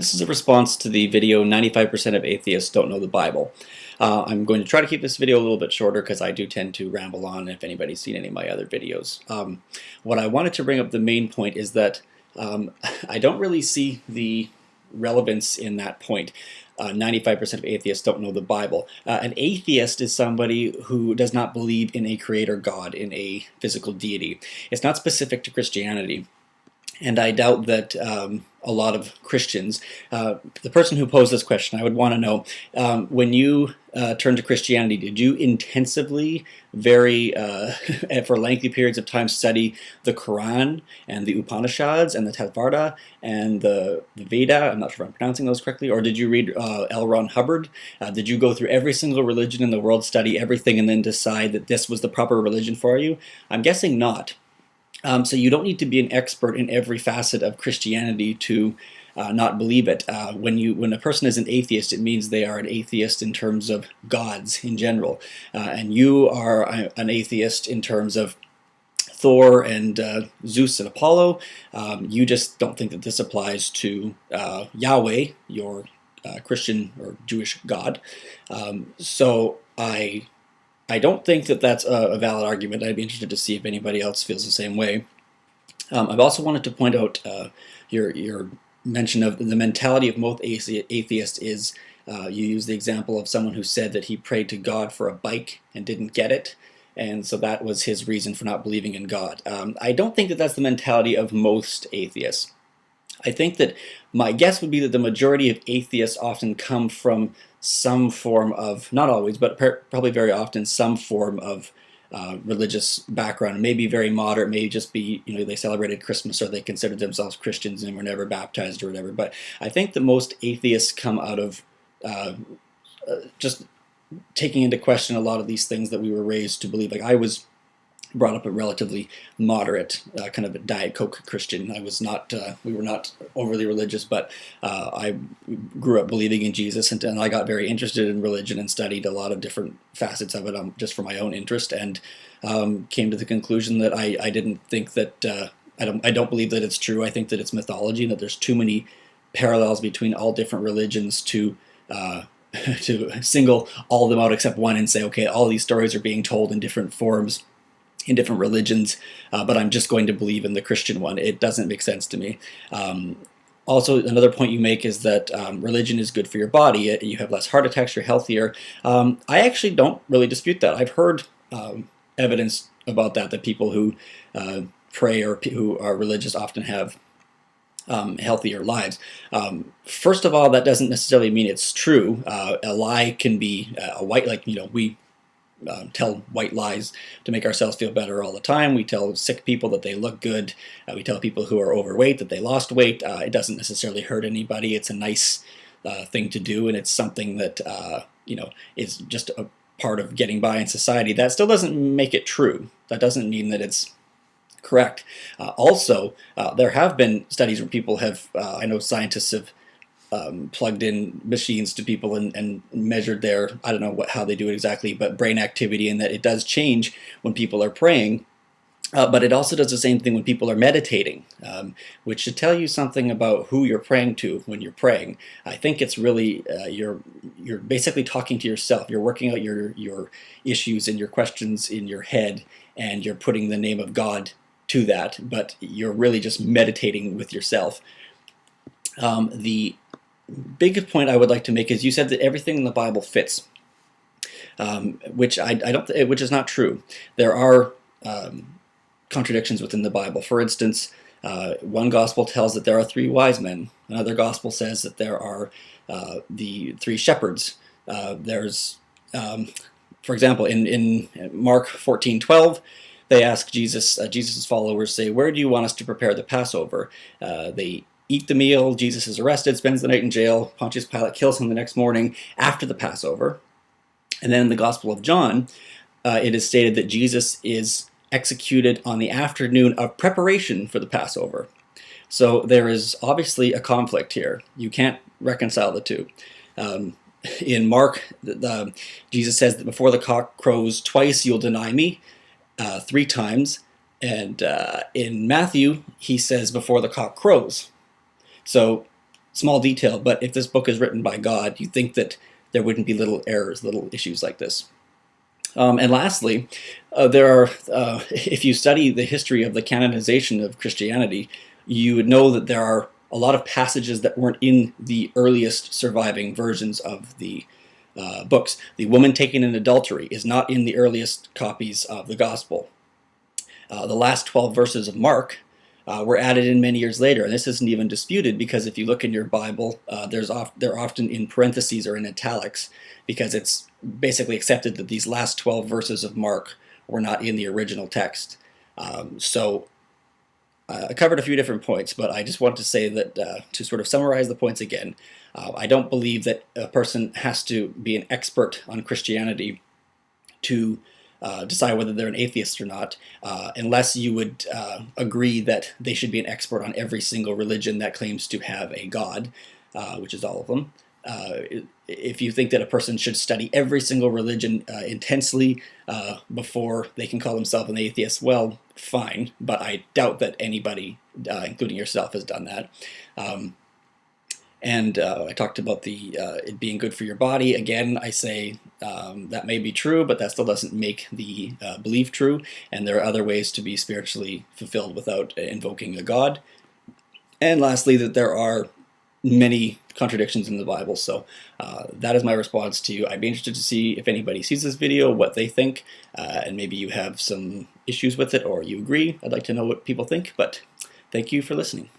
This is a response to the video 95% of atheists don't know the Bible. I'm going to try to keep this video a little bit shorter because I do tend to ramble on if anybody's seen any of my other videos. What I wanted to bring up, the main point, is that I don't really see the relevance in that point. 95% of atheists don't know the Bible. An atheist is somebody who does not believe in a creator God, in a physical deity. It's not specific to Christianity. And I doubt that a lot of Christians, the person who posed this question, I would want to know, when you turned to Christianity, did you intensively, for lengthy periods of time, study the Quran and the Upanishads and the Theravada and the Veda? I'm not sure if I'm pronouncing those correctly. Or did you read L. Ron Hubbard? Did you go through every single religion in the world, study everything, and then decide that this was the proper religion for you? I'm guessing not. So you don't need to be an expert in every facet of Christianity to not believe it. When a person is an atheist, it means they are an atheist in terms of gods in general. And you are an atheist in terms of Thor and Zeus and Apollo. You just don't think that this applies to Yahweh, your Christian or Jewish God. So I don't think that that's a valid argument. I'd be interested to see if anybody else feels the same way. I've also wanted to point out your mention of the mentality of most atheists is you use the example of someone who said that he prayed to God for a bike and didn't get it, and so that was his reason for not believing in God. I don't think that that's the mentality of most atheists. I think that my guess would be that the majority of atheists often come from some form of, not always, but probably very often, some form of religious background. Maybe very moderate, maybe just be, they celebrated Christmas or they considered themselves Christians and were never baptized or whatever. But I think that most atheists come out of just taking into question a lot of these things that we were raised to believe. Like, I was brought up a relatively moderate kind of a Diet Coke Christian. I was not, we were not overly religious, but I grew up believing in Jesus, and I got very interested in religion and studied a lot of different facets of it just for my own interest, and came to the conclusion that I didn't think that, I don't believe that it's true. I think that it's mythology, and that there's too many parallels between all different religions to single all of them out except one and say, okay, all these stories are being told in different forms in different religions, but I'm just going to believe in the Christian one. It doesn't make sense to me. Also, another point you make is that religion is good for your body. You have less heart attacks, you're healthier. I actually don't really dispute that. I've heard evidence about that people who pray or who are religious often have healthier lives. First of all, that doesn't necessarily mean it's true. A lie can be a white, we tell white lies to make ourselves feel better all the time. We tell sick people that they look good. We tell people who are overweight that they lost weight. It doesn't necessarily hurt anybody. It's a nice thing to do, and it's something that is just a part of getting by in society. That still doesn't make it true. That doesn't mean that it's correct. Also, there have been studies where people have, I know scientists have plugged in machines to people and measured their, I don't know how they do it exactly, but brain activity, and that it does change when people are praying. But it also does the same thing when people are meditating, which should tell you something about who you're praying to when you're praying. I think it's really, you're basically talking to yourself. You're working out your issues and your questions in your head, and you're putting the name of God to that, but you're really just meditating with yourself. The big point I would like to make is you said that everything in the Bible fits, which which is not true. There are contradictions within the Bible. For instance, one gospel tells that there are 3 wise men. Another gospel says that there are the 3 shepherds. There's, for example, in Mark 14:12, they ask Jesus, Jesus' followers say, "Where do you want us to prepare the Passover?" They eat the meal. Jesus is arrested, spends the night in jail. Pontius Pilate kills him the next morning after the Passover. And then in the Gospel of John, it is stated that Jesus is executed on the afternoon of preparation for the Passover. So there is obviously a conflict here. You can't reconcile the two. In Mark, Jesus says that before the cock crows twice, you'll deny me 3 times. And in Matthew, he says before the cock crows. So small detail, but if this book is written by God, you think that there wouldn't be little errors, little issues like this. And lastly, if you study the history of the canonization of Christianity, you would know that there are a lot of passages that weren't in the earliest surviving versions of the books. The woman taken in adultery is not in the earliest copies of the Gospel. The last 12 verses of Mark were added in many years later, and this isn't even disputed, because if you look in your Bible, they're often in parentheses or in italics, because it's basically accepted that these last 12 verses of Mark were not in the original text. I covered a few different points, but I just want to say that to sort of summarize the points again, I don't believe that a person has to be an expert on Christianity to decide whether they're an atheist or not, unless you would agree that they should be an expert on every single religion that claims to have a God, which is all of them. If you think that a person should study every single religion intensely before they can call themselves an atheist, well, fine, but I doubt that anybody, including yourself, has done that. I talked about it being good for your body. Again, I say that may be true, but that still doesn't make the belief true, and there are other ways to be spiritually fulfilled without invoking a God. And lastly, that there are many contradictions in the Bible. So that is my response to you. I'd be interested to see if anybody sees this video, what they think, and maybe you have some issues with it or you agree. I'd like to know what people think, but thank you for listening.